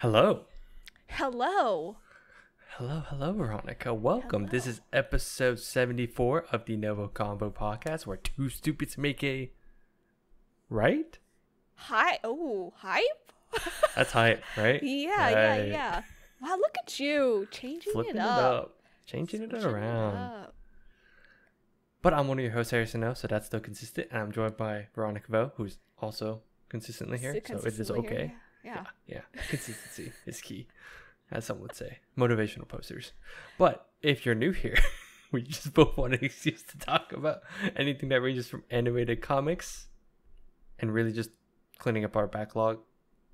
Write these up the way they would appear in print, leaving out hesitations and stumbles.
Hello. Hello. Hello, Veronica. Welcome. This is episode 74 of the Novo Combo podcast, where two stupids make a... Right? Hi. Oh, hype? That's hype, right? Yeah. Wow, look at you. Changing Flipping it up. Changing it Switching around. up. But I'm one of your hosts, Harrison O, so that's still consistent. And I'm joined by Veronica Vo, who's also consistently here, so it is Consistently okay. here, Yeah. Yeah. Consistency is key, as some would say. Motivational posters. But if you're new here, we just both want an excuse to talk about anything that ranges from animated comics and really just cleaning up our backlog,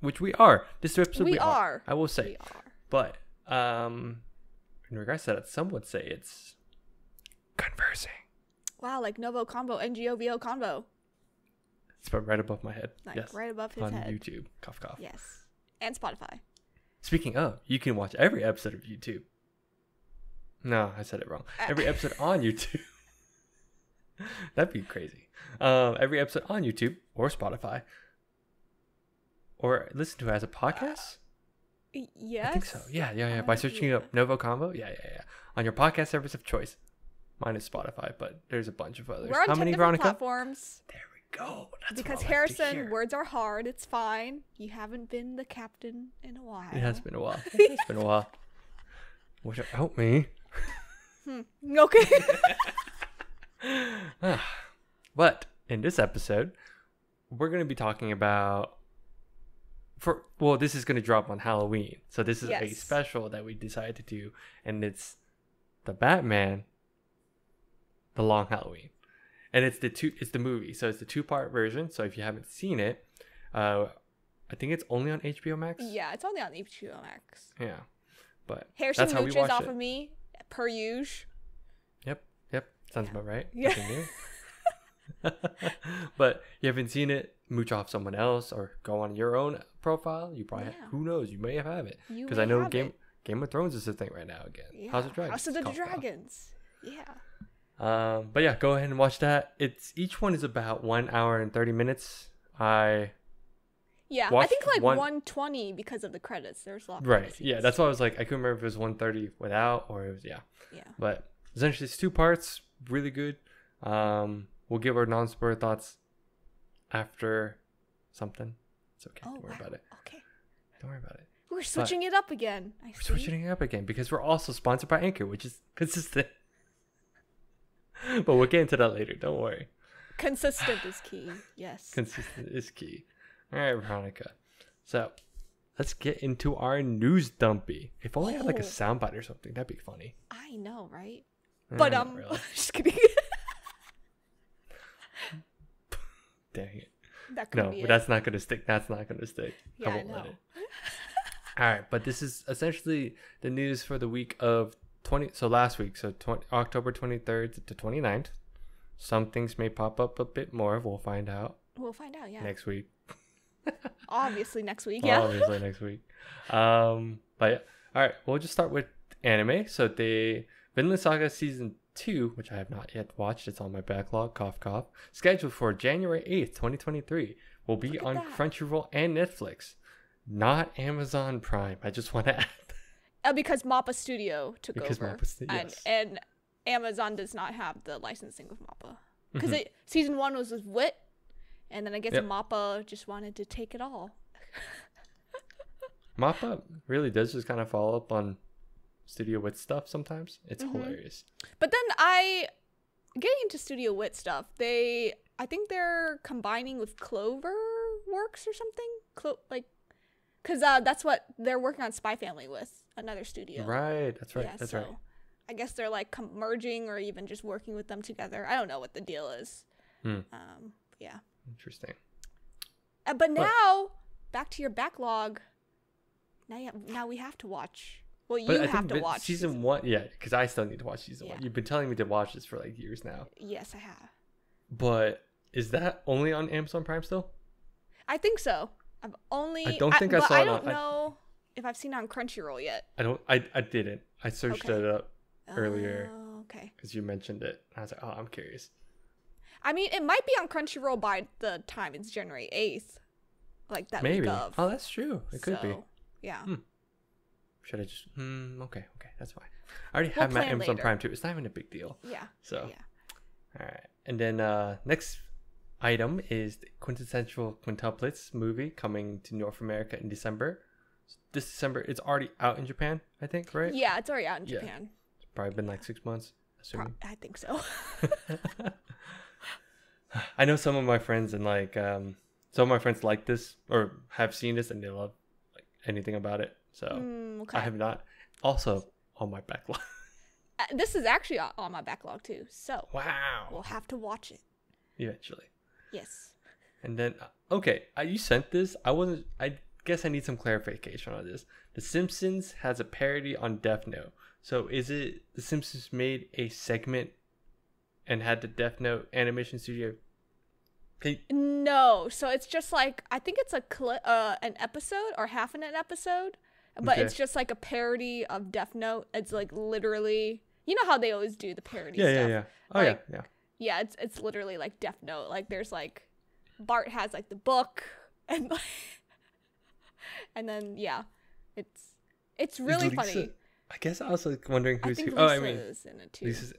which we are. This episode we are. I will say. We are. But in regards to that, some would say it's conversing. Wow, like Novo Combo, NGOVO Combo. It's about right above my head. Like yes. right above his on head. YouTube. Cough, cough. Yes. And Spotify. Speaking of, you can watch every episode of YouTube. No, I said it wrong. Every episode on YouTube. That'd be crazy. Every episode on YouTube or Spotify. Or listen to it as a podcast? Yes. I think so. Yeah. By searching up Novo Combo? Yeah. On your podcast service of choice. Mine is Spotify, but there's a bunch of others. We're on How 10 many, different Veronica? platforms. There we go. That's Because what I like to Harrison, hear. words are hard. It's fine. You haven't been the captain in a while. It has been a while. It's been a while. Would you help me? Okay. But in this episode, we're going to be talking about this is going to drop on Halloween. So this is a Yes. special that we decided to do, and it's the Batman The Long Halloween. And it's the movie. So it's the two-part version. So if you haven't seen it, I think it's only on HBO Max. Yeah, it's only on HBO Max. Yeah. But Harrison that's how we mooches watch off it. of me, per usual. Yep. Sounds about right. Yeah. Nothing new. But you haven't seen it, mooch off someone else or go on your own profile. You probably Yeah. Who knows? You may have it. You Because may I know have Game it. of Thrones is a thing right now again. Yeah. House of Dragons. House of the Cough, cough. Dragons. Yeah. But yeah, go ahead and watch that. Each one is about 1 hour and 30 minutes. Yeah, I Watched think like one- 120 because of the credits. There's a lot of Right. credits. Yeah, that's why I was like, I couldn't remember if it was 130 without or it was, yeah. Yeah. But essentially, it's two parts. Really good. We'll give our non-spoiler thoughts after something. It's okay. Oh, Don't worry wow. about it. Okay. Don't worry about it. We're switching it up again. I We're see. switching it up again because we're also sponsored by Anchor, which is consistent. But we'll get into that later. Don't worry. Consistent is key. Yes. Consistent is key. All right, Veronica. So let's get into our news dumpy. If only I had like a Oh. soundbite or something, that'd be funny. I know, right? Eh, But not really. just kidding. Dang it. That could No, be but it. that's not gonna stick. That's not gonna stick. Yeah, I won't let know. it. All right, but this is essentially the news for the week of last week, so October 23rd to 29th. Some things may pop up a bit more. We'll find out We'll find out. Yeah. next week. Obviously next week. Yeah. Obviously next week. But yeah. All right, we'll just start with anime. So the Vinland Saga season 2, which I have not yet watched, it's on my backlog. Cough, cough. Scheduled for January 8th, 2023, will be Look at on that. Crunchyroll and Netflix, not Amazon Prime. I just want to add that. Because Mappa Studio took Because over. Mappa yes. And Amazon does not have the licensing with Mappa. Mm-hmm. Because season 1 was with Wit, and then I guess Yep. Mappa just wanted to take it all. Mappa really does just kind of follow up on Studio Wit stuff sometimes. It's hilarious. But then getting into Studio Wit stuff, I think they're combining with Clover Works or something. Because that's what they're working on Spy Family with, another studio. Right, that's right. Yeah, that's so right. I guess they're like merging or even just working with them together. I don't know what the deal is. Yeah. Interesting. But now, back to your backlog. Now we have to watch. Well, But you I have think to watch season 1, yeah, because I still need to watch season 1. Yeah. You've been telling me to watch this for like years now. Yes, I have. But is that only on Amazon Prime still? I think so. I've only. I don't think I but saw I it don't on- know if I've seen it on Crunchyroll yet. I didn't. I searched Okay. it up earlier Oh, okay. because you mentioned it. I was like, oh, I'm curious. I mean, it might be on Crunchyroll by the time it's January 8th. Like that Maybe. week of. Oh, that's true. It could be. So, Yeah. Should I just? Okay, that's fine. I already We'll have my plan Amazon later. Prime too. It's not even a big deal. Yeah. So, Yeah. all right. And then next item is the quintessential quintuplets movie coming to North America in December. This December, it's already out in Japan, I think, right? Yeah, it's already out in Yeah. Japan. It's probably been like 6 months, assuming. I think so. I know some of my friends and like some of my friends like this or have seen this and they love like anything about it. So Okay. I have not. Also on my backlog. This is actually on my backlog too, so Wow. we'll have to watch it. Eventually. Yes. And then okay, you sent this. I guess I need some clarification on this. The Simpsons has a parody on Death Note. So is it The Simpsons made a segment and had the Death Note animation studio? No, so it's just like I think it's an episode or half an episode, but Okay. it's just like a parody of Death Note. It's like literally, you know how they always do the parody Yeah, stuff. yeah. Oh Like, yeah. Yeah, it's literally like Death Note. Like there's like Bart has like the book and and then yeah, it's really funny. I guess I was like wondering I who's think who. Lisa Oh, I mean, is in it too. Lisa's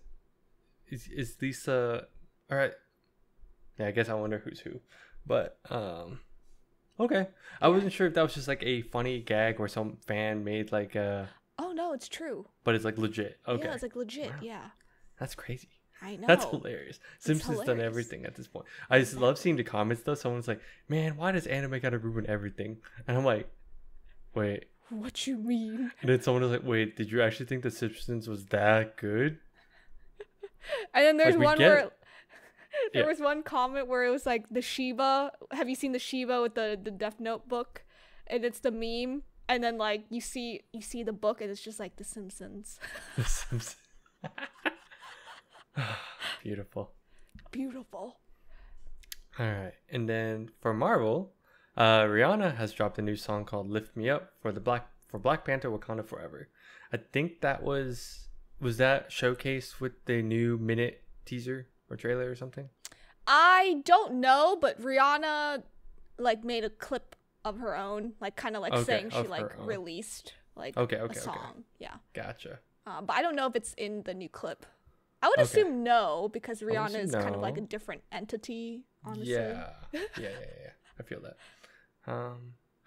is Lisa. All right. Yeah, I guess I wonder who's who. But okay. I wasn't sure if that was just like a funny gag where some fan made like Oh no, it's true. but it's like legit. Okay. Yeah, it's like legit. Wow. Yeah, That's crazy. I know. That's hilarious. Simpsons done hilarious. everything at this point. I just love seeing the comments though. Someone's like, "Man, why does anime gotta ruin everything?" And I'm like, "Wait." What you mean? And then someone was like, "Wait, did you actually think The Simpsons was that good?" And then there's Like, we one get where it. there Yeah. was one comment where it was like the Shiba. Have you seen the Shiba with the Death Note book? And it's the meme. And then like you see the book and it's just like The Simpsons. The Simpsons. Beautiful. Beautiful. All right, and then for Marvel, Rihanna has dropped a new song called "Lift Me Up" for Black Panther: Wakanda Forever. I think that was that showcased with the new minute teaser or trailer or something. I don't know, but Rihanna like made a clip of her own, like kind of like Okay, saying she of like her own. released like Okay, a okay. song. Yeah. Gotcha. But I don't know if it's in the new clip. I would Okay. assume no, because would Rihanna is assume kind of like a no. different entity, honestly. Yeah. Yeah. I feel that. All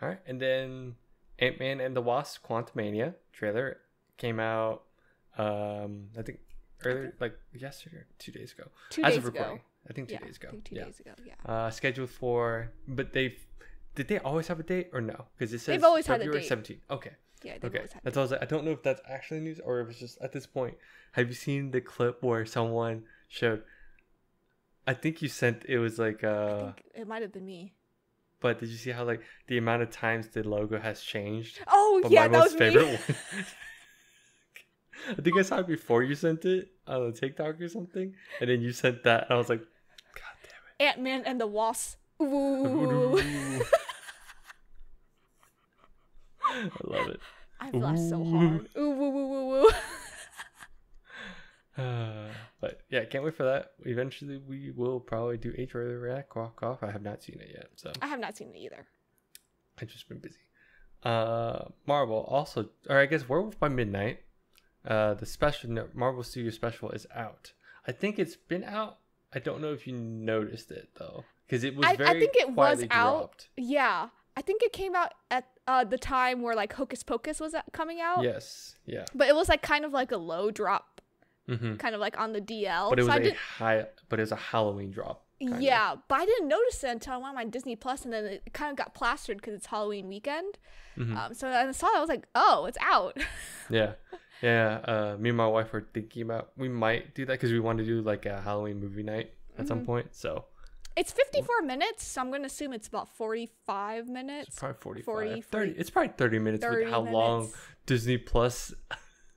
right, and then Ant-Man and the Wasp: Quantumania trailer came out. I think earlier, like yesterday, or 2 days ago. 2 As days of recording, ago. I think 2 Yeah, days ago. I think 2 yeah. days ago, yeah. Scheduled for, but did they always have a date or no? Because it says They've always had a February date. 17th. Okay. Yeah, they've Okay. always had That's all I was like. I don't know if that's actually news or if it's just at this point. Have you seen the clip where someone showed? I think you sent. It was like I think it might have been me. But did you see how like the amount of times the logo has changed? Oh, But yeah, my that was most me. favorite one. I think I saw it before you sent it on a TikTok or something, and then you sent that, and I was like, "God damn it!" Ant-Man and the Wasp. Ooh. I love it. I've laughed so Ooh. hard. Ooh, woo, woo, woo, woo. But yeah, can't wait for that. Eventually, we will probably do a trailer react walk off. I have not seen it yet, so I have not seen it either. I've just been busy. Marvel also, or I guess Werewolf by Midnight. The special Marvel Studio special is out. I think it's been out. I don't know if you noticed it though, because it was I very think it was quietly out. dropped. Yeah. I think it came out at the time where like Hocus Pocus was coming out. Yes, yeah. But it was like kind of like a low drop, Mm-hmm. kind of like on the DL. But it was so I a didn't, but it was a Halloween drop. kinda. yeah, but I didn't notice it until I went on my Disney Plus, and then it kind of got plastered because it's Halloween weekend. Mhm. So I saw it, I was like, oh, it's out. Yeah, yeah. Me and my wife were thinking about we might do that because we want to do like a Halloween movie night at some point. So It's 54 minutes, so I'm going to assume it's about 45 minutes. it's probably 45, 40, 30. It's probably 30 minutes 30 with how long minutes. Disney Plus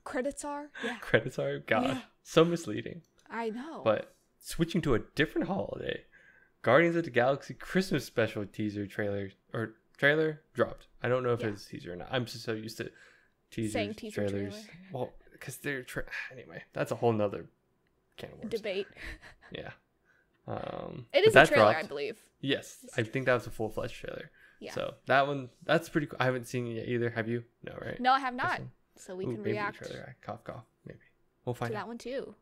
Credits are? Yeah, credits are. God, Yeah. so misleading. I know. But switching to a different holiday, Guardians of the Galaxy Christmas special teaser trailer dropped. I don't know if Yeah. it's teaser or not. I'm just so used to teasers, Saying teaser, trailers. trailer. Well, because they're anyway. That's a whole nother can of worms. Debate. Yeah. It but is a that trailer, I dropped. believe. Yes, I think that was a full-fledged trailer. Yeah. So that one, that's pretty cool. I haven't seen it yet either. Have you? No, right? No, I have This not. one? So we Ooh, can maybe react trailer to react. Cough, cough. Maybe we'll find out. that one too.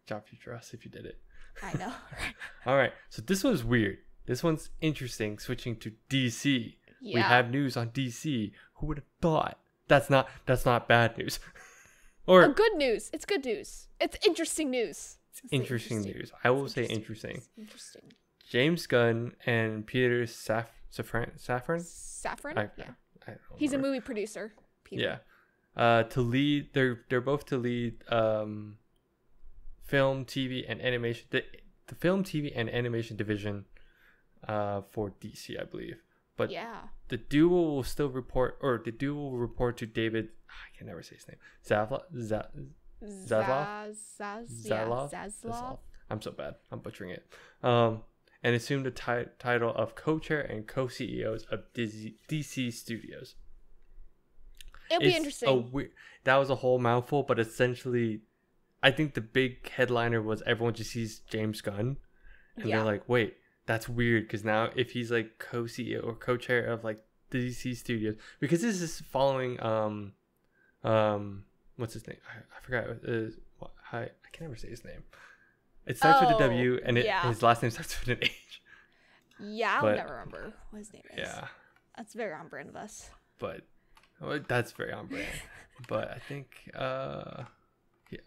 Job future us if you did it. I know. All right. So this one's weird. This one's interesting. Switching to DC. Yeah. We have news on DC. Who would have thought? That's not bad news. Or good news. It's good news. It's interesting news. interesting news. I will say interesting. Interesting. James Gunn and Peter Safran. Saffron? I Yeah. don't He's a remember. movie producer. Peter. Yeah. To lead, they're both to lead film, TV, and animation. The film, TV, and animation division for DC, I believe. But yeah. the duo will still report, or the duo will report to David. I can never say his name. Zaslav. Zaslav. I'm so bad. I'm butchering it. And assume the title of co-chair and co-CEOs of DC Studios. It'll be interesting. That was a whole mouthful, but essentially, I think the big headliner was everyone just sees James Gunn, and they're like, "Wait, that's weird." Because now, if he's like co-CEO or co-chair of like DC Studios, because this is following what's his name? I forgot. I can never say his name. It starts with a W, and his last name starts with an H. Yeah, I'll never remember what his name is. Yeah, that's very on brand of us. But that's very on brand. But I think, yeah.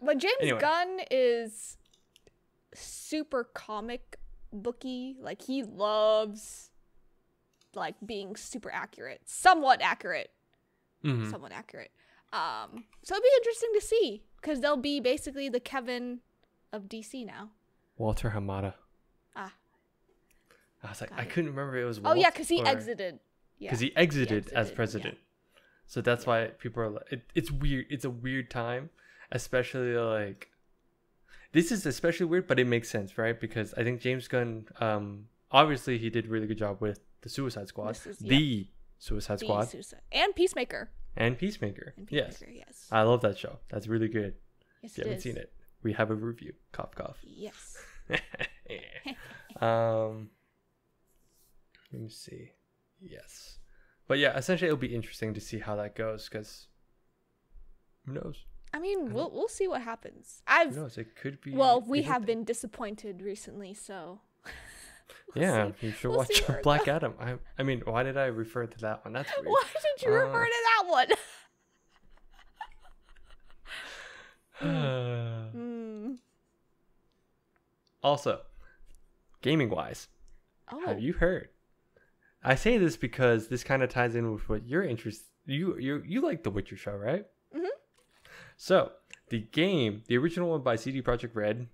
But James Gunn is super comic booky. Like, he loves like being super accurate, somewhat accurate. Mm-hmm. Somewhat accurate. So it'll be interesting to see, because they'll be basically the Kevin of DC now. Walter Hamada. Ah. I was like, I couldn't remember if it was Walt. Oh yeah, because he exited. Yeah. Because he exited as president. Yeah. So that's why people are like, it's weird. It's a weird time, especially like, this is especially weird, but it makes sense, right? Because I think James Gunn, obviously he did a really good job with the Suicide Squad, Suicide Squad, and Peacemaker. Peacemaker, yes. Yes. I love that show. That's really good. Yes, if you haven't seen it, we have a review. Cough, cough. Yes. Let me see. Yes. But yeah, essentially it'll be interesting to see how that goes, because who knows? I mean, we'll see what happens. Who knows? It could be. Well, we have been disappointed recently, so. Yeah, you should watch Black Adam. I mean, why did I refer to that one? That's weird. Why did you refer to that one? Also, gaming wise, have you heard? I say this because this kind of ties in with what you're interested. You like the Witcher show, right? Mm-hmm. So the game, the original one by CD Projekt Red,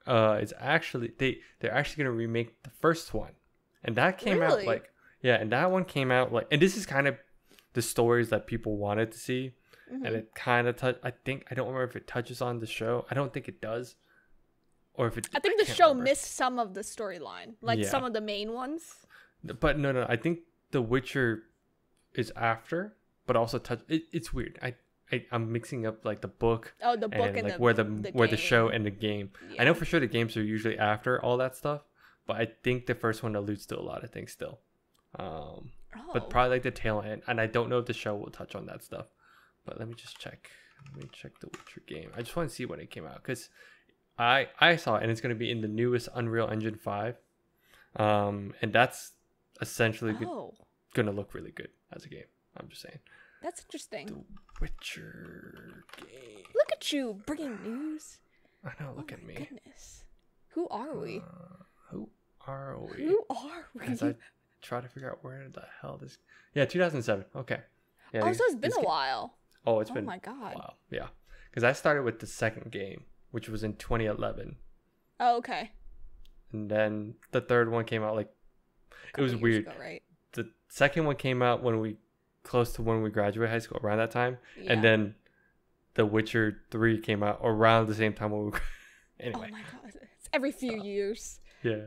is actually they're actually gonna remake the first one, and that came out like and that one came out like, and this is kind of the stories that people wanted to see, and it kind of I don't remember if it touches on the show. I don't think it does, or if it. I think the show missed some of the storyline, like some of the main ones. But no, I think The Witcher is after, but also it's weird. I'm mixing up like the book. Oh, the book and like the where the show and the game. Yeah. I know for sure the games are usually after all that stuff, but I think the first one alludes to a lot of things still. But probably like the tail end, and I don't know if the show will touch on that stuff. But let me just check. Let me check the Witcher game. I just want to see when it came out, because I saw it, and it's going to be in the newest Unreal Engine 5, and that's essentially going to look really good as a game. I'm just saying. That's interesting. The Witcher game. Look at you bringing news. I know. Look at me. Goodness. Who are we? Who are we? Who are we? As I try to figure out where the hell this. Yeah, 2007. Okay. Yeah. So it's been a while. Oh, it's been. Oh my god. Wow. Yeah, because I started with the second game, which was in 2011. Oh, okay. And then the third one came out like. It was weird. Ago, right? The second one came out close to when we graduated high school, around that time, and then The Witcher 3 came out around the same time when we. Anyway. Oh my god! It's every few years. Yeah,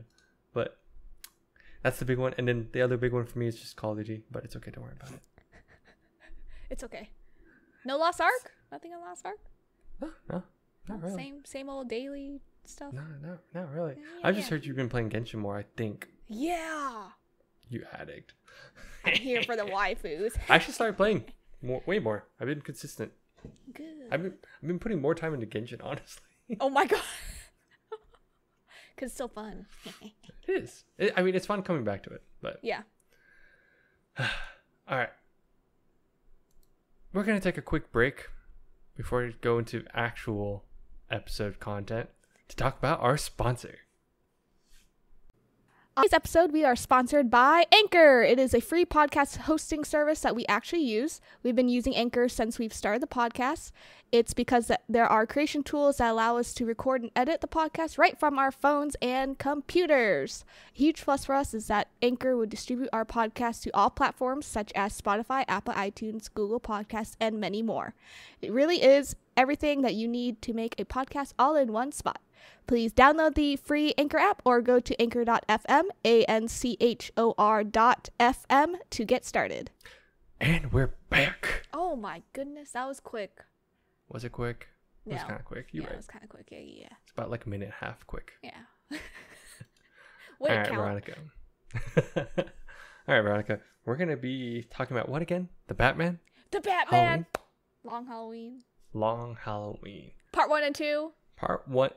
but that's the big one, and then the other big one for me is just Call of Duty. But it's okay, don't worry about it. It's okay. No Lost Ark? Nothing on Lost Ark? No, not really. Same old daily stuff. No, not really. I've just heard you've been playing Genshin more, I think. Yeah. You addict. I'm here for the waifus. I actually started playing way more. I've been consistent. Good. I've been putting more time into Genshin, honestly. Oh my god. Cause it's so fun. It is. I mean, it's fun coming back to it, but Yeah. all right. We're gonna take a quick break before we go into actual episode content to talk about our sponsor. On today's episode, we are sponsored by Anchor. It is a free podcast hosting service that we actually use. We've been using Anchor since we've started the podcast. It's because there are creation tools that allow us to record and edit the podcast right from our phones and computers. A huge plus for us is that Anchor would distribute our podcast to all platforms such as Spotify, Apple iTunes, Google Podcasts, and many more. It really is everything that you need to make a podcast all in one spot. Please download the free Anchor app or go to anchor.fm, anchor.fm to get started. And we're back. Oh my goodness, that was quick. Was it quick? It was No. kind of quick. You're Yeah, right. it was kind of quick. Yeah. It's about like a minute and a half quick. Yeah. All Way to right, count. Veronica. All right, Veronica. We're going to be talking about what again? The Batman? The Batman. Long Halloween. Long Halloween. Part 1 and 2. Part 1.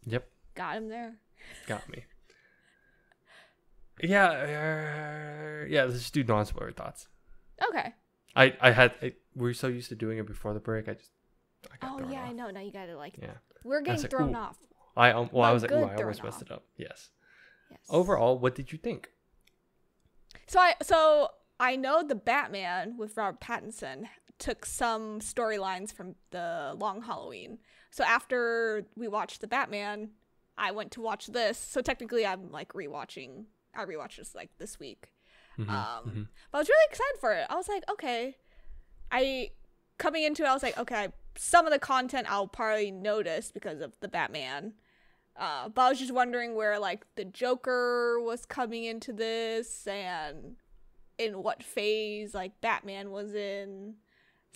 Yep. Got him there. Got me. Yeah. Let's just do non-spoiler thoughts. Okay. We're so used to doing it before the break. I got Oh thrown yeah, off. I know. Now you gotta Yeah. We're getting like, thrown ooh. off. I was like, good ooh, I thrown almost messed off. it up. Yes. Yes. Overall, what did you think? So I know the Batman with Robert Pattinson took some storylines from the Long Halloween. So after we watched the Batman, I went to watch this. So technically, I'm like rewatching. I rewatched this like this week. But I was really excited for it. I was like, okay. Coming into it, I was like, okay, some of the content I'll probably notice because of the Batman. But I was just wondering where like the Joker was coming into this and in what phase like Batman was in.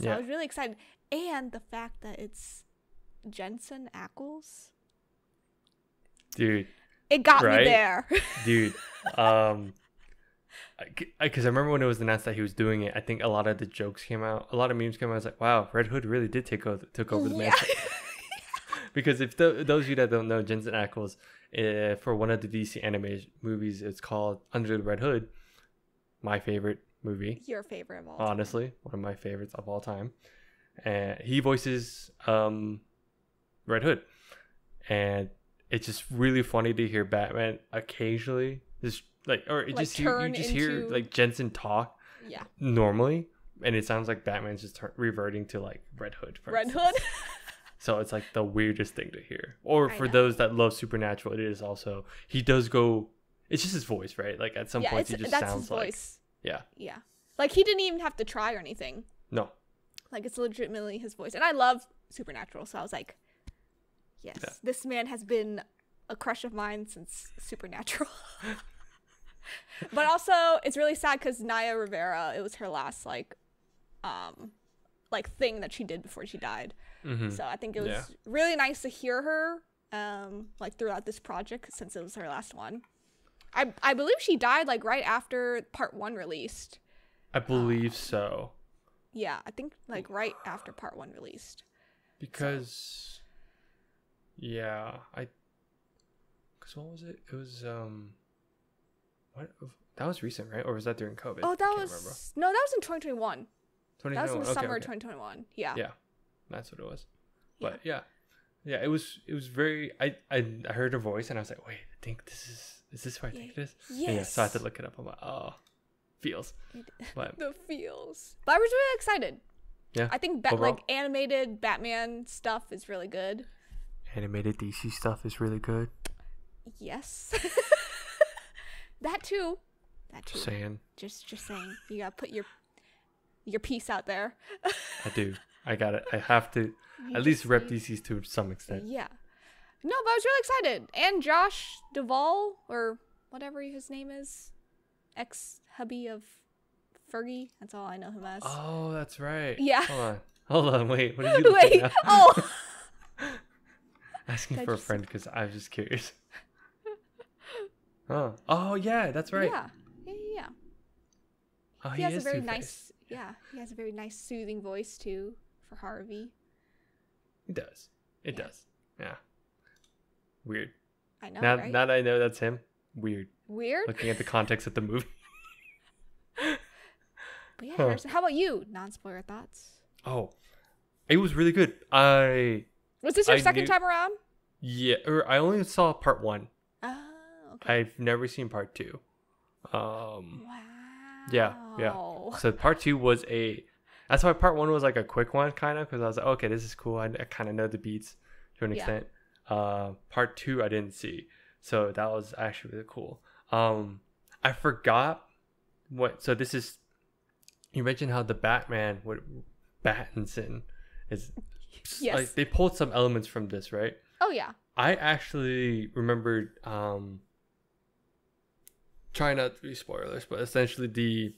So I was really excited. And the fact that it's Jensen Ackles. Dude. It got Right? me there. Dude, because I remember when it was announced that he was doing it, I think a lot of the jokes came out, a lot of memes came out. I was like, wow, Red Hood really did took over the mantle. Because if those of you that don't know, Jensen Ackles, for one of the DC animated movies, it's called Under the Red Hood. My favorite movie. Your favorite of all time. Honestly, one of my favorites of all time. And he voices Red Hood. And it's just really funny to hear Batman occasionally just like, or it Like, just you turn just hear into- like Jensen talk Yeah. normally, and it sounds like Batman's just reverting to like Red Hood. For Red instance. Hood. So it's like the weirdest thing to hear. Or I for know. those that love Supernatural, it is also, he does go, it's just his voice, right? Like at some Yeah, points he just that's sounds his like, voice. yeah, Yeah. Like he didn't even have to try or anything. no, Like it's legitimately his voice. And I love Supernatural, so I was like, yes, Yeah. this man has been a crush of mine since Supernatural. But also, it's really sad because Naya Rivera, it was her last like thing that she did before she died. Mhm. So I think it was Yeah. really nice to hear her like throughout this project since it was her last one. I believe she died like right after part 1 released. I believe so. Yeah, I think like right after part 1 released. Because, yeah, because what was it? It was, what? That was recent, right? Or was that during COVID? Oh, I that can't was remember. no, that was in 2021. That was in the 2021, summer of okay. 2021. Yeah. Yeah, that's what it was. But yeah, it was very. I heard her voice and I was like, wait, I think is this who I think it is? Yes. And yeah, so I had to look it up. I'm like, oh, feels. But The feels. But I was really excited. yeah, I think overall, like animated Batman stuff is really good. animated DC stuff is really good. Yes. That too. That too. Just saying, Just saying. You gotta put your piece out there. I do. I got it. I have to at least rep DCs to some extent. Yeah. No, but I was really excited. And Josh Duvall, or whatever his name is, ex-hubby of Fergie. That's all I know him as. Oh, that's right. Yeah. Hold on. Wait. What did you look Wait. at now? Oh. Asking Did I for a just- friend because I was just curious. Oh yeah, that's right. Yeah. Yeah, yeah, yeah. Oh, He has a is very Two-Face. nice, yeah, he has a very nice soothing voice too for Harvey. It does. It Yeah. does. Yeah. Weird. I know, Now, right? now that I know that's him, weird. Weird. Looking at the context of the movie. But yeah, Huh. Harrison, how about you? Non-spoiler thoughts. Oh, it was really good. Was this your I second knew- time around? I only saw part 1. Oh, okay. I've never seen part 2. Wow. Yeah. So part 2 was that's why part 1 was like a quick one, kind of, because I was like, okay, this is cool. I kind of know the beats to an Yeah. extent. Part 2 I didn't see, so that was actually really cool. I forgot what. So this is, you mentioned how the Batman with Pattinson is. Yes. Like they pulled some elements from this, right? Oh yeah. I actually remembered, trying not to be spoilers, but essentially the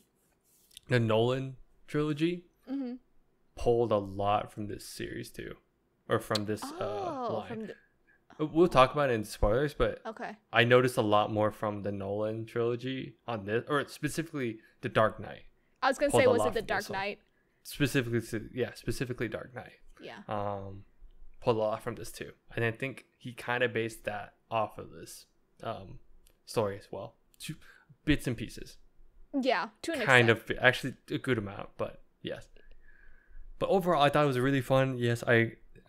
Nolan trilogy Mm-hmm. pulled a lot from this series too, or from this Oh, line. from the, We'll talk about it in spoilers, but okay. I noticed a lot more from the Nolan trilogy on this, or specifically the Dark Knight. I was gonna Pulled say, a was lot it the from Dark this one. Knight? Specifically Dark Knight. Yeah. Pulled a lot from this too, and I think he kind of based that off of this story as well. Bits and pieces, Yeah. To an kind extent. of, actually a good amount, but yes. But overall, I thought it was really fun. Yes,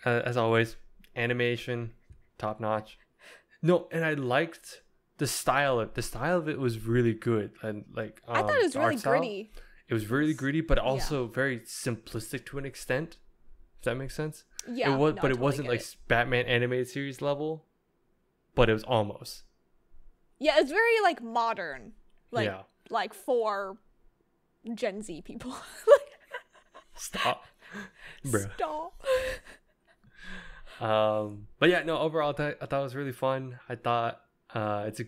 as always, animation top notch. No, and I liked the style of it was really good, and like I thought it was the really art style, gritty. it was really gritty, but also very simplistic to an extent. If that makes sense. Yeah. It was, no, but I it totally wasn't get like it. Batman animated series level, but it was almost. Yeah, it's very like modern. Like Yeah. like for Gen Z people. Stop, bro. Stop. But yeah, no. Overall, I thought it was really fun. I thought it's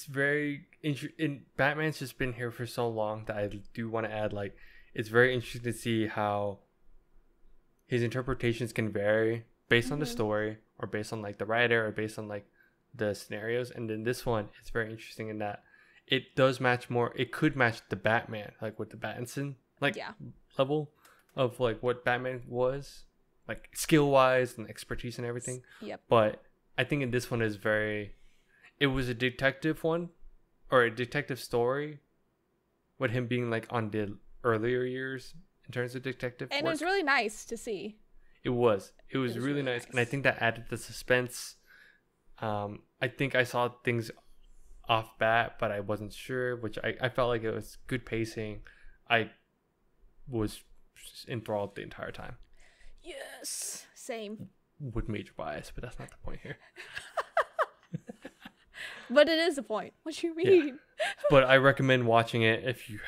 very interesting. Batman's just been here for so long that I do want to add, like, it's very interesting to see how his interpretations can vary based on the story, or based on like the writer, or based on like the scenarios. And then this one, it's very interesting in that it does match more. It could match the Batman, like with the Pattinson like Yeah. level of like what Batman was, like skill wise and expertise and everything. Yep. But I think in this one is it was a detective one, or a detective story, with him being like on the earlier years in terms of detective And it work. was really nice to see. It was was really really nice, and I nice. think that added the suspense. I think I saw things off bat, but I wasn't sure, which I felt like it was good pacing. I was enthralled the entire time, Yes. Same. with major bias, but that's not the point here. But it is the point. What you mean? But I recommend watching it if you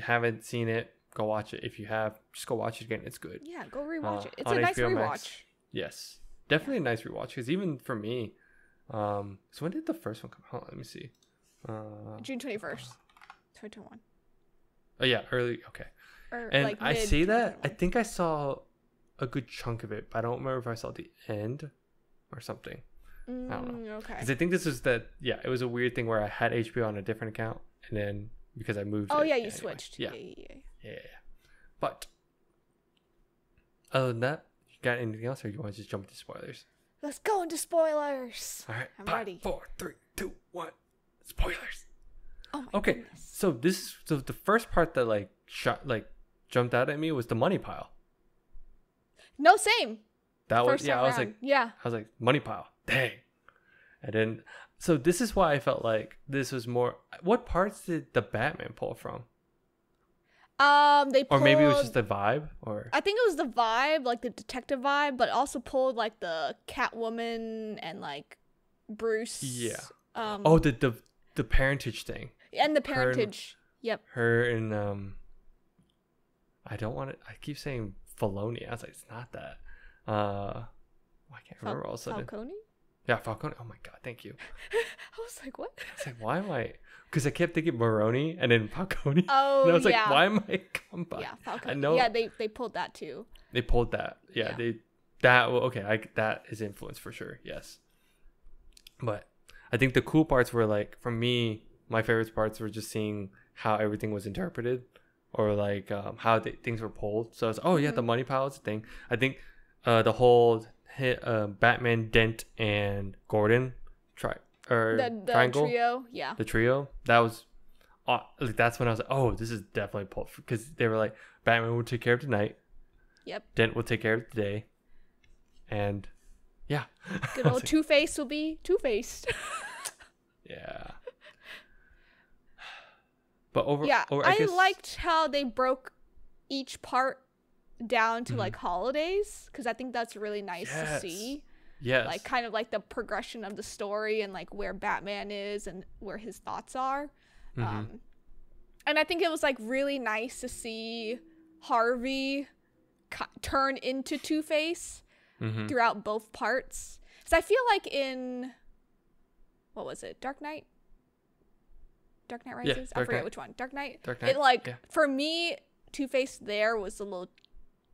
haven't seen it. Go watch it. If you have, just go watch it again. It's good. Yeah, go rewatch it. It's on a nice HBO rewatch. Max. Yes, definitely a nice rewatch. Because even for me, so when did the first one come out? Let me see. June 21st, 2021. Oh yeah, early. Okay. Or And like I mid say that, I 2021. think I saw a good chunk of it, but I don't remember if I saw the end or something. I don't know. Okay. Because I think this was it was a weird thing where I had HBO on a different account, and then because I moved. Oh it, yeah, you anyway. switched. Yeah. Yeah. But other than that, you got anything else, or you want to just jump into spoilers? Let's go into spoilers. All right. I'm 5, ready. 4, 3, 2, 1. Spoilers. Oh my Okay. goodness. So the first part that jumped out at me was the money pile. No, same. That was First yeah. time I was around. like yeah. money pile. Dang. And then so this is why I felt like this was more. What parts did the Batman pull from? They Or pulled, maybe it was just the vibe, or I think it was the vibe, like the detective vibe, but also pulled like the Catwoman and like Bruce. Yeah. Oh. The parentage thing. And the her- parentage. Yep. Her and I don't want to. I keep saying Filoni. I was like, it's not that. I can't remember all of a sudden. Falcone. Yeah, Falcone. Oh my god, thank you. I was like, what? I was like, why am I? Because I kept thinking Maroni and then Falcone. Oh and I was yeah. like, why am I combined? Yeah, Falcone. I know Yeah, they pulled that too. they pulled that. Yeah, Yeah. that is influence for sure. Yes. But I think the cool parts were like, for me, my favorite parts were just seeing how everything was interpreted, or like how things were pulled. So it's, oh yeah, the money pile is a thing. I think the whole Batman, Dent, and Gordon The triangle, trio, yeah. the trio, that was like, that's when I was like, oh, this is definitely pulled, because they were like, Batman will take care of tonight, Yep. Dent will take care of today, and yeah, Good old Two-Face will be Two-Faced. yeah. But I guess, liked how they broke each part down to like holidays, because I think that's really nice to Yes. see. yes, Like kind of like the progression of the story and like where Batman is and where his thoughts are. And I think it was like really nice to see Harvey turn into Two-Face throughout both parts. Because I feel like in, what was it, Dark Knight Rises? I Dark forget Knight. which one. Dark Knight. Dark It Knight, like, yeah. for me, Two-Face there was a little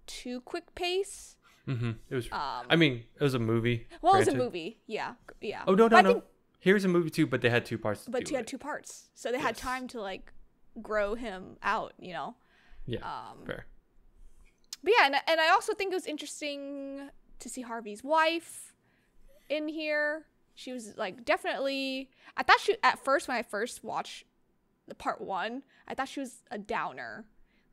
too quick pace. It was. Um, I mean, it was a movie. Well, it was a granted. movie. Yeah. Oh no, But no, I no. think- Here's a movie too, but they had two parts. But you had two parts. So they had Yes. time to like grow him out, you know? Yeah, fair. But yeah, and I also think it was interesting to see Harvey's wife in here. She was like definitely, I thought she, at first when I first watched the part 1, I thought she was a downer.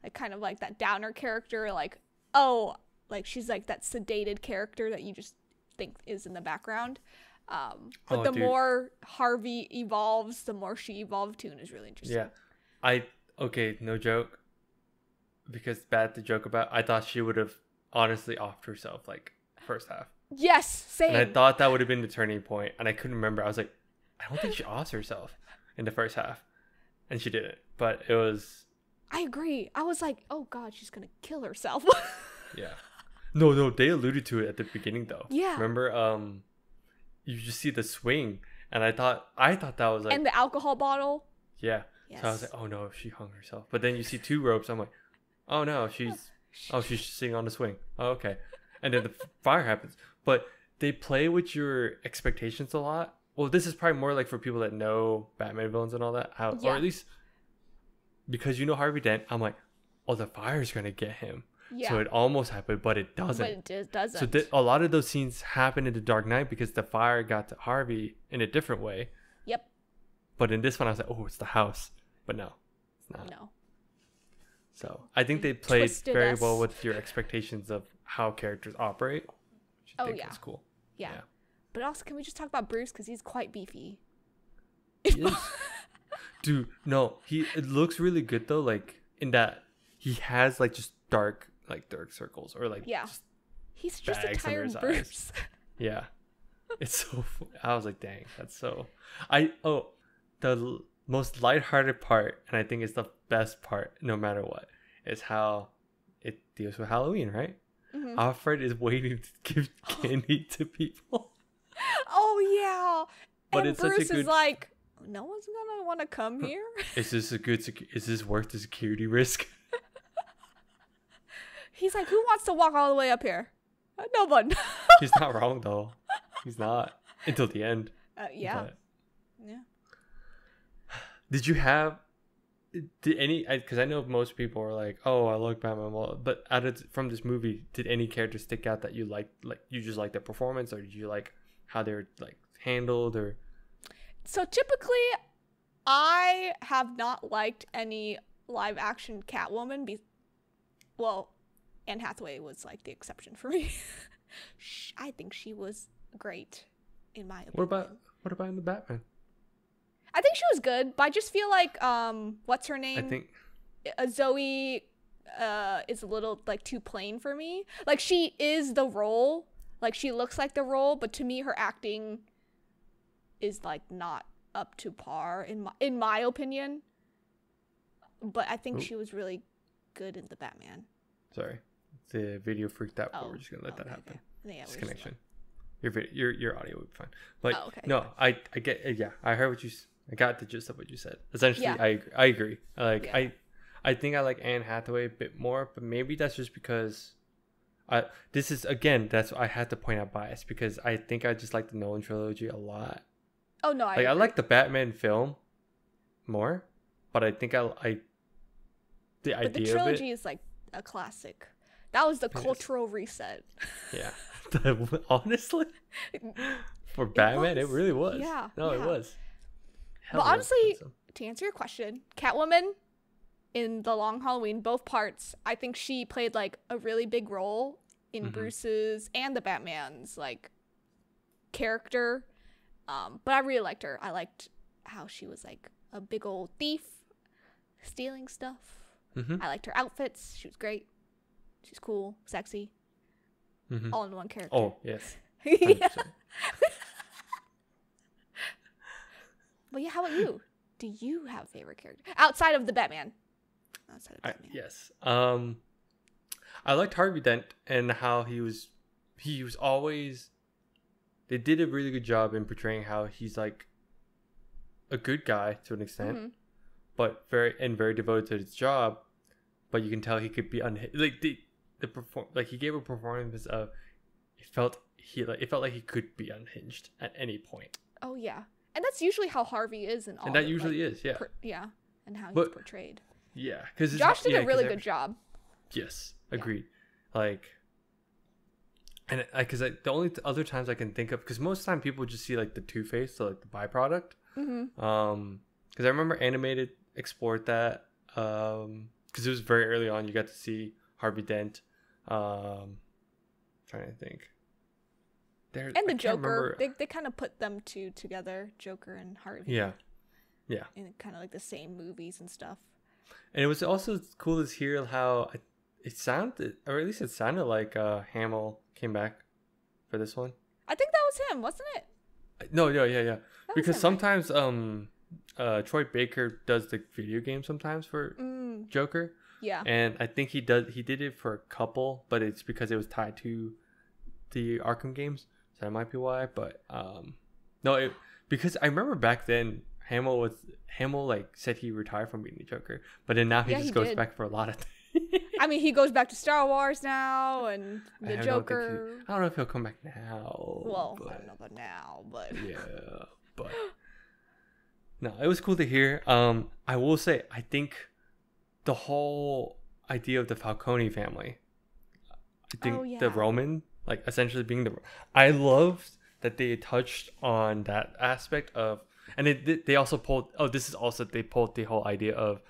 Like kind of like that downer character, like, oh, like she's like that sedated character that you just think is in the background. But Oh, the dude. more Harvey evolves, the more she evolved too, and it's really interesting. Yeah, okay, no joke. Because bad to joke about, I thought she would have honestly offed herself like first half, Yes, same. and I thought that would have been the turning point, and I couldn't remember. I was like, I don't think she offs herself in the first half, and she didn't. But it was, I agree. I was like, oh god, she's gonna kill herself. yeah. No, they alluded to it at the beginning though. Yeah. Remember, you just see the swing, and I thought that was like, And the alcohol bottle. yeah. Yes. So I was like, oh no, she hung herself. But then you see 2 ropes. I'm like, oh no, she's sitting on the swing. Oh, okay. And then the fire happens. But they play with your expectations a lot. Well, this is probably more like for people that know Batman villains and all that. Or Yeah. at least because you know Harvey Dent, I'm like, oh, the fire's gonna get him. Yeah. So it almost happened, but it doesn't. But it just doesn't. So a lot of those scenes happen in the Dark Knight because the fire got to Harvey in a different way. Yep. But in this one, I was like, oh, it's the house. But no, it's not. No. So I think they played Twisted very us. well with your expectations of how characters operate. Which I Oh, think yeah. is cool. Yeah. Yeah. But also, can we just talk about Bruce because he's quite beefy? He is. Dude, no, it looks really good though. Like in that he has like just dark circles or like Yeah. just, He's just a bags under tired his eyes. Bruce. yeah. It's so. I was like, dang, that's so. The most lighthearted part, and I think it's the best part, no matter what, is how it deals with Halloween, right? Mhm. Alfred is waiting to give candy to people. Oh yeah. But And it's such a Bruce is good- like, no one's gonna want to come here. Is this is this worth the security risk? He's like, who wants to walk all the way up here? No one. He's not wrong though. He's not until the end. Yeah. But Yeah. did you have? Did any? Because I know most people are like, "Oh, I like Batman." Well, but from this movie, did any character stick out that you liked? Like you just like their performance, or did you like how they were like handled? Or So typically, I have not liked any live action Catwoman. Well, Anne Hathaway was like the exception for me. I think she was great, in my opinion. what about in the Batman? I think she was good, but I just feel like what's her name? I think Zoe is a little like too plain for me. Like she is the role, like she looks like the role, but to me her acting is like not up to par in my opinion. But I think Ooh. she was really good in the Batman. sorry, the video freaked out. But Oh, we're just gonna let that okay, happen. okay. Yeah, we're just Disconnection. Your audio would be fine. But Oh, okay, no, I get yeah. I heard what you. I got the gist of what you said. Essentially, Yeah. I agree. Like Yeah. I think I like Anne Hathaway a bit more, but maybe that's just because that's I had to point out bias because I think I just like the Nolan trilogy a lot Oh no, I Like I agree. like the Batman film more, but I think I the But the idea of it. trilogy is like a classic. That was the It is. cultural reset. Yeah. Honestly, for It Batman, it was. really was. Yeah, No, it yeah. was. But Hell honestly, to answer your question, Catwoman in The Long Halloween, both parts, I think she played like a really big role in Mhm. Bruce's and the Batman's like character. But I really liked her. I liked how she was like a big old thief stealing stuff. Mhm. I liked her outfits. She was great. She's cool, sexy, Mhm. all in one character. Oh yes. Yeah. 100%. But yeah, how about you? Do you have a favorite character outside of the Batman? Outside of Batman. Yes. I liked Harvey Dent and how he was always. They did a really good job in portraying how he's like a good guy to an extent, Mhm. but very devoted to his job. But you can tell he could be like he gave a performance of it felt like he could be unhinged at any point, Oh yeah, and that's usually how Harvey is in all. and that the, usually like, is yeah. yeah, and how he's But- portrayed. Yeah, because Josh did a really good job. Yes, Yeah. agreed. Like, and because the only other times I can think of, because most of the time people just see like the Two-Face, so like the byproduct. Mm-hmm. Because I remember Animated explored that. Because it was very early on, you got to see Harvey Dent. Trying to think. There And I the can't Joker, remember- they kind of put them two together, Joker and Harvey. Yeah, In kind of like the same movies and stuff. and it was also cool to hear how it sounded, or at least it sounded like Hamill came back for this one. I think that was him, wasn't it? No, yeah. That was Because him, right? sometimes Troy Baker does the video game sometimes for Joker, Yeah. and I think he did it for a couple, but it's because it was tied to the Arkham games, so that might be why. But no, because I remember back then Hamill like said he retired from being the Joker, but then now he Yeah, just he goes did. back for a lot of things. I mean, he goes back to Star Wars now, and I the don't think Joker. I don't know if he'll come back now. Well, but... I don't know about now, but Yeah, but no, it was cool to hear. I will say, I think the whole idea of the Falcone family, I think Oh, yeah. the Roman, like essentially being I loved that they touched on that aspect of, and they also pulled. Oh, this is also they pulled the whole idea of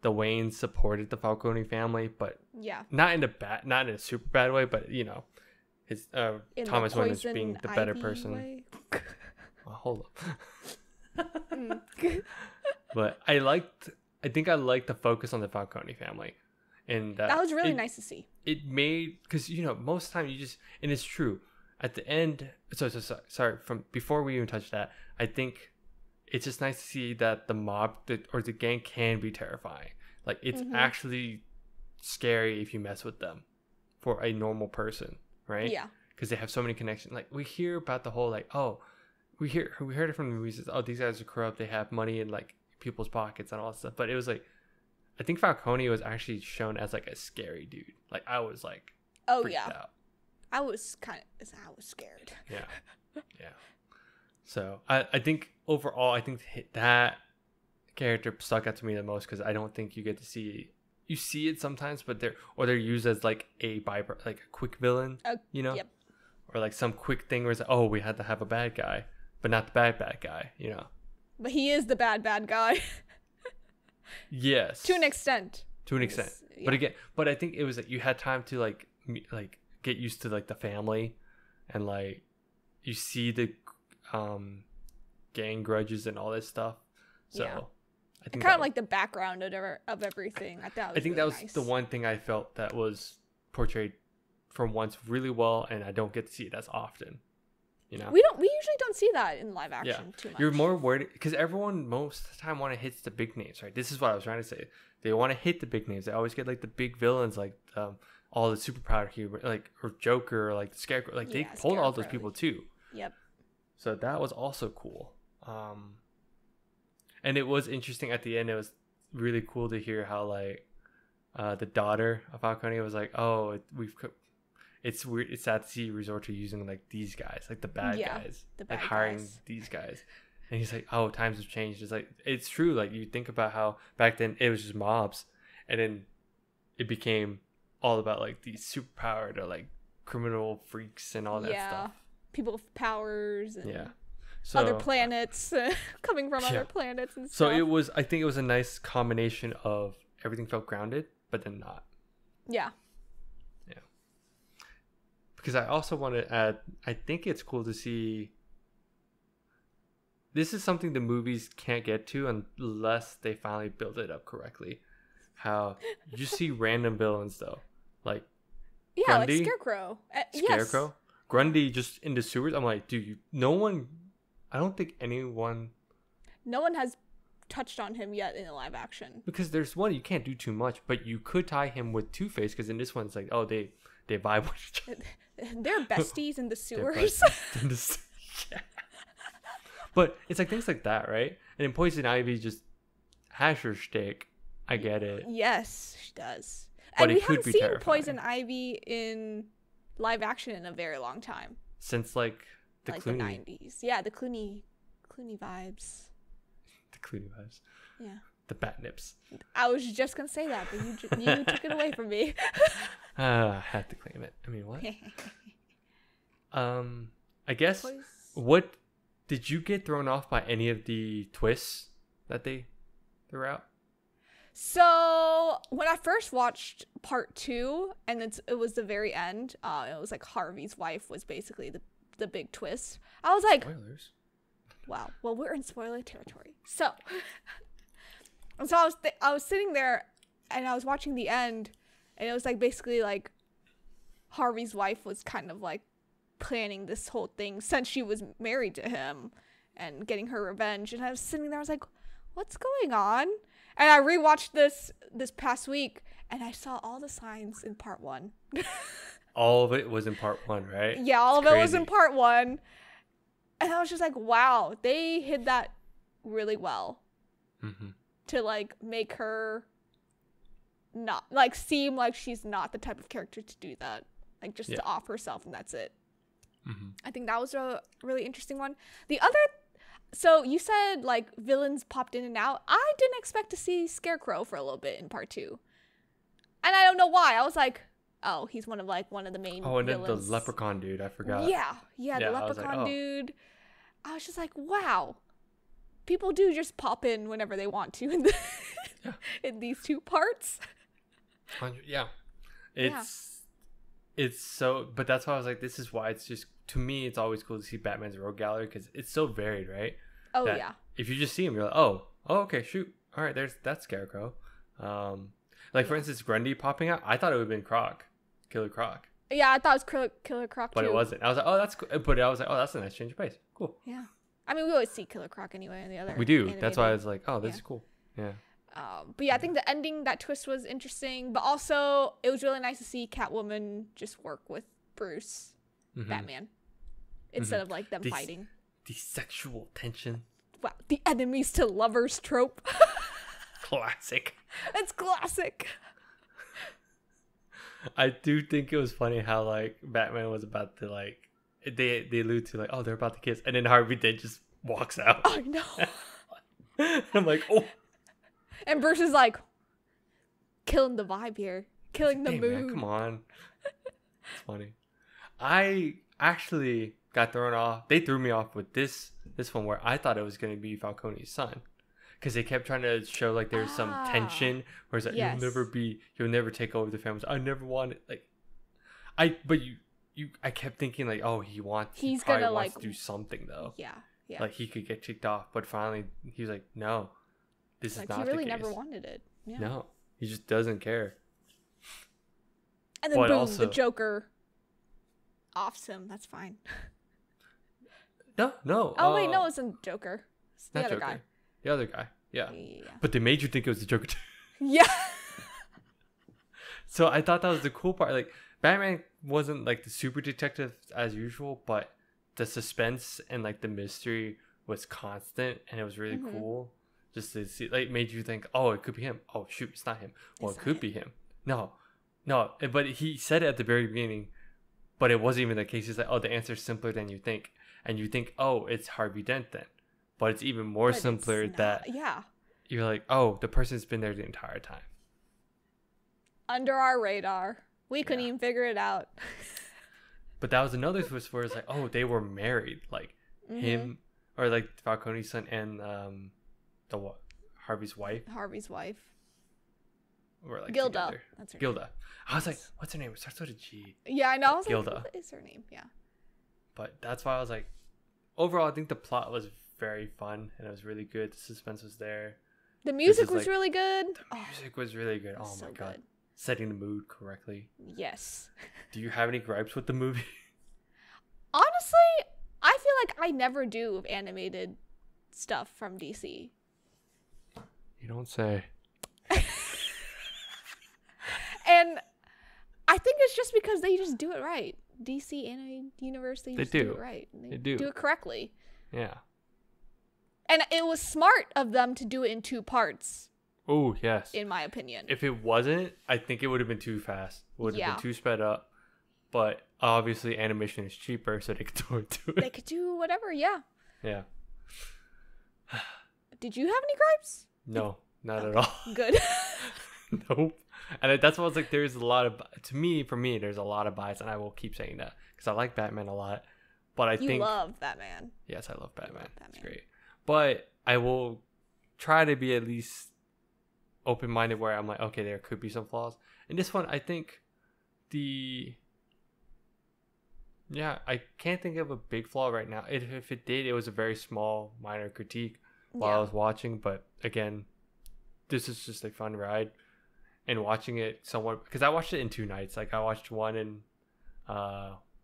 the Waynes supported the Falcone family, but yeah. not in a super bad way, but his In the Thomas Wayne was Poison being the better Ivy person. way. Hold up. Mm. But I think I liked the focus on the Falcone family, and That was really nice to see. It made, because most of the time you just, and it's true at the end. Sorry, from before we even touch that, I think it's just nice to see that the mob or the gang can be terrifying. Like it's Mhm. actually scary if you mess with them for a normal person, right? Yeah. Because they have so many connections. Like we hear about the whole like, oh, we heard it from the movies. Oh, these guys are corrupt. They have money in like people's pockets and all that stuff. But it was like, I think Falcone was actually shown as like a scary dude. Like I was like, Oh freaked yeah. out. I was scared. Yeah, yeah. So I think overall, I think that character stuck out to me the most because I don't think you get to see. You see it sometimes, but they're used as like a like a quick villain, Yep. or like some quick thing where it's like, oh, we had to have a bad guy, but not the bad guy, But he is the bad guy Yes, to an extent. to an extent. Yeah. But again, but I think it was like you had time to like get used to like the family, and like you see the gang grudges and all this stuff. So Yeah. I think Kind of like the background of everything. I thought. I think that was nice. the one thing I felt that was portrayed for once really well, and I don't get to see it as often. We usually don't see that in live action too much. You're more worried because everyone most of the time want to hit the big names, right? This is what I was trying to say. They want to hit the big names. They always get like the big villains, like all the superpower hero, like or Joker, or like the Scarecrow. Like they Yeah, pulled all those Scarecrow. people too. Yep. So that was also cool. And it was interesting at the end. It was really cool to hear how like the daughter of Falcone was like, oh, it's weird. It's sad to see you resort to using like these guys, like the bad Yeah, guys, the and bad hiring guys. these guys. And he's like, oh, times have changed. It's like, it's true. Like, you think about how back then it was just mobs, and then it became all about like these superpowered or like criminal freaks and all that stuff. People with powers and Yeah. So other planets coming from other planets and so stuff. I think it was a nice combination of everything felt grounded, but then not. Yeah. Yeah. Because I also want to add, I think it's cool to see. This is something the movies can't get to unless they finally build it up correctly. How you see random villains though, like Grundy, like Scarecrow. Scarecrow, Yes. Grundy just in the sewers. I'm like, dude, no one. I don't think anyone. No one has touched on him yet in a live action. Because there's one, you can't do too much, but you could tie him with Two-Face, because in this one it's like, oh, they vibe with each other. They're besties in the They're sewers. besties in the yeah. But it's like things like that, right? And then Poison Ivy just has her shtick. I get it. Yes, she does. But And it we could haven't be seen terrifying. Poison Ivy in live action in a very long time. Since like the like Clooney. the 90s. Yeah, the Clooney vibes. The Clooney vibes. Yeah. The bat nips. I was just going to say that, but you took it away from me. I had to claim it. I mean, what? I guess, Poison- what did you get thrown off by any of the twists that they threw out? So when I first watched part 2, and it was the very end, it was like Harvey's wife was basically the big twist. I was like, Spoilers. wow, well, we're in spoiler territory. So, and so I was sitting there, and I was watching the end, and it was like basically like Harvey's wife was kind of like planning this whole thing since she was married to him and getting her revenge. And I was sitting there, I was like, what's going on? And I rewatched this past week, and I saw all the signs in part 1. All of it was in part 1, right? Yeah, all It's of it was in crazy. part 1. And I was just like, wow, they hid that really well Mm-hmm. to like make her not like seem like she's not the type of character to do that. Like just Yeah. to off herself, and that's it. Mm-hmm. I think that was a really interesting one. The other, so you said like villains popped in and out. I didn't expect to see Scarecrow for a little bit in part 2. And I don't know why. I was like, oh, he's one of the main Oh, and then the villains. leprechaun dude, I forgot. Yeah, the Yeah, I was like, leprechaun oh. dude. I was just like, wow. People do just pop in whenever they want to in, Yeah. in these 2 parts. 100, yeah. It's so, but that's why I was like, this is why it's just, to me, it's always cool to see Batman's rogue gallery, because it's so varied, right? Oh, That yeah. If you just see him, you're like, oh, okay, shoot. All right, that's Scarecrow. Like, for instance, Grundy popping out, I thought it would have been Killer Croc. Yeah, I thought it was Killer Croc But too. it wasn't. I was like, oh, that's cool. But I was like, oh, that's a nice change of pace. Cool. Yeah. I mean, we always see Killer Croc anyway in the other. We do. That's why I animated. was like, oh, this Yeah. is cool. Yeah. But yeah, I think the ending, that twist was interesting. But also, it was really nice to see Catwoman just work with Bruce, Mhm. Batman, instead of like them This- fighting. The sexual tension. Wow, the enemies to lovers trope. Classic. It's classic. I do think it was funny how, like, Batman was about to, like, they allude to, like, oh, they're about to kiss. And then Harvey Dent just walks out. I know. I'm like, oh. And Bruce is like, killing the vibe here, killing the Hey, mood. man, come on. It's funny. I actually got thrown off. They threw me off with this one where I thought it was going to be Falcone's son, because they kept trying to show like there's some tension where it's like, Yes. you'll never take over the family. I never wanted, like, I kept thinking like, oh, he He's probably gonna, wants like- to do something though. Yeah, yeah. Like he could get kicked off, but finally he was like, no, this Like is he not really the case. never wanted it. Yeah. No, he just doesn't care. And then But boom, also- the Joker offs him. That's fine. No. Oh wait, no, it wasn't Joker. It's the not other Joker. guy. The other guy. Yeah. Yeah. But they made you think it was the Joker too. Yeah. So I thought that was the cool part. Like, Batman wasn't like the super detective as usual, but the suspense and like the mystery was constant, and it was really Mhm. cool. Just to see, like, made you think, oh, it could be him. Oh shoot, it's not him. Well, It's it not could him. be him. No. But he said it at the very beginning, but it wasn't even the case. He's like, oh, the answer's simpler than you think, and you think, oh, it's Harvey Dent then. but it's even more But it's simpler not- that yeah, you're like, oh, the person's been there the entire time. under our radar. We couldn't Yeah. even figure it out. But that was another twist where it's like, oh, they were married, like Mhm. him or like Falcone's son and Harvey's wife Harvey's wife, were like Gilda. together. That's her Gilda. name. I was like, what's her name? It starts with a G. Yeah, I know. I was Gilda. like, what is her name? Yeah. But that's why I was like, overall, I think the plot was very fun and it was really good. The suspense was there. The music is, was like, really good. The music was really good. it was Oh so my god, good. setting the mood correctly. Yes. Do you have any gripes with the movie? Honestly, I feel like I never do with animated stuff from DC. You don't say. And I think it's just because they just do it right. DC Animated Universe, they just do do. it right. They do. Do it correctly. Yeah. And it was smart of them to do it in 2 parts, Oh yes. in my opinion. If it wasn't, I think it would have been too fast. Would have Yeah. been too sped up. But obviously, animation is cheaper, so they could do it. They could do whatever, yeah. Yeah. Did you have any gripes? No, not at all. Good. Nope. And that's why I was like, there's a lot of, for me, there's a lot of bias, and I will keep saying that because I like Batman a lot. But I You think, love Batman. yes, I love Batman. love It's Batman. great. But I will try to be at least open minded where I'm like, okay, there could be some flaws. In this one, I think I can't think of a big flaw right now. If it did, it was a very small, minor critique while I Yeah. was watching. But again, this is just a fun ride. And watching it somewhat, because I watched it in 2 nights. Like I watched one in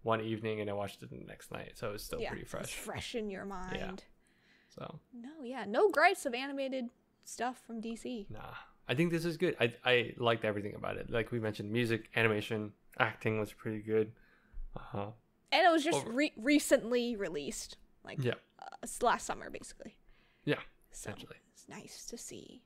one evening and I watched it the next night. So it's still pretty It's fresh. fresh in your mind. So No gripes of animated stuff from DC. nah, I think this is good. I liked everything about it. Like we mentioned, music, animation, acting was pretty good. And it was just Over- recently released, like Yeah. last summer, basically. Yeah, So essentially. it's nice to see.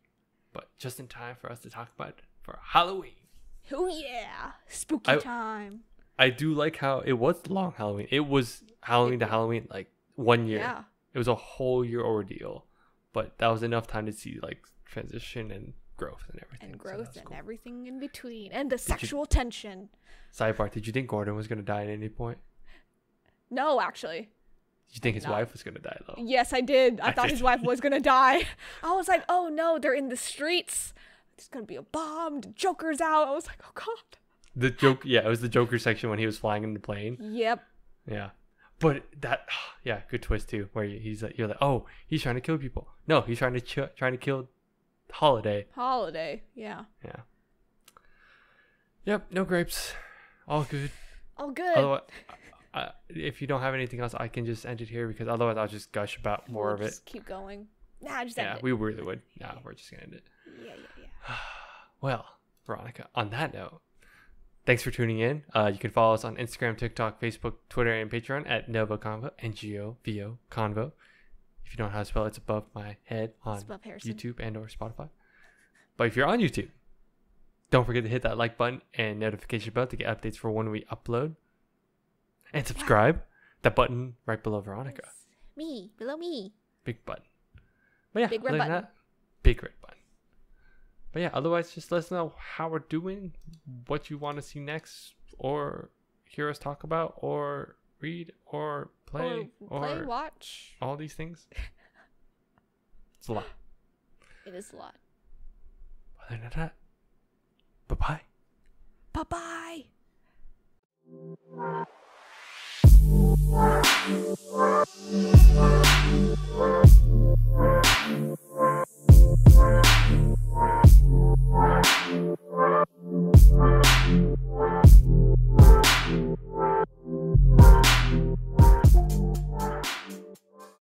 But just in time for us to talk about it for Halloween. Oh yeah, spooky I- time. I do like how it was long Halloween. It was Halloween to Halloween, like 1 year. Yeah, It was a whole year ordeal, but that was enough time to see like transition and growth and everything. and So that growth was and cool. everything in between, and the you- sexual tension. Sidebar: did you think Gordon was gonna die at any point? No, actually, Did you think his No. wife was gonna die though? yes, I did. I I thought did. his wife was gonna die. I was like, oh no, they're in the streets. There's gonna be a bomb. The Joker's out. I was like, oh god. The joke, yeah, it was the Joker section when he was flying in the plane. Yep. Yeah, but that, yeah, good twist too, where he's like, you're like, oh, he's trying to kill people. No, he's trying to kill Holiday. Holiday. Yeah. Yeah. Yep, no grapes, all good. All good. Otherwise, if you don't have anything else, I can just end it here because otherwise I'll just gush about more We'll of it. just keep going. Nah, just end Yeah, it. we really would. No, we're just gonna end it. Yeah. Well, Veronica, on that note, thanks for tuning in. You can follow us on Instagram, TikTok, Facebook, Twitter, and Patreon at Novo Convo, NGOVO Convo. If you don't know how to spell it, it's above my head on It's above Harrison. YouTube and or Spotify. But if you're on YouTube, don't forget to hit that like button and notification bell to get updates for when we upload. And subscribe. That button right below Veronica. Me. Below me. Big button. But yeah, Big red other than button. that, big red button. But yeah, otherwise just let us know how we're doing, what you want to see next, or hear us talk about, or read, or play, or watch. all these things. It's a lot. It is a lot. Other than that, bye-bye. Bye bye.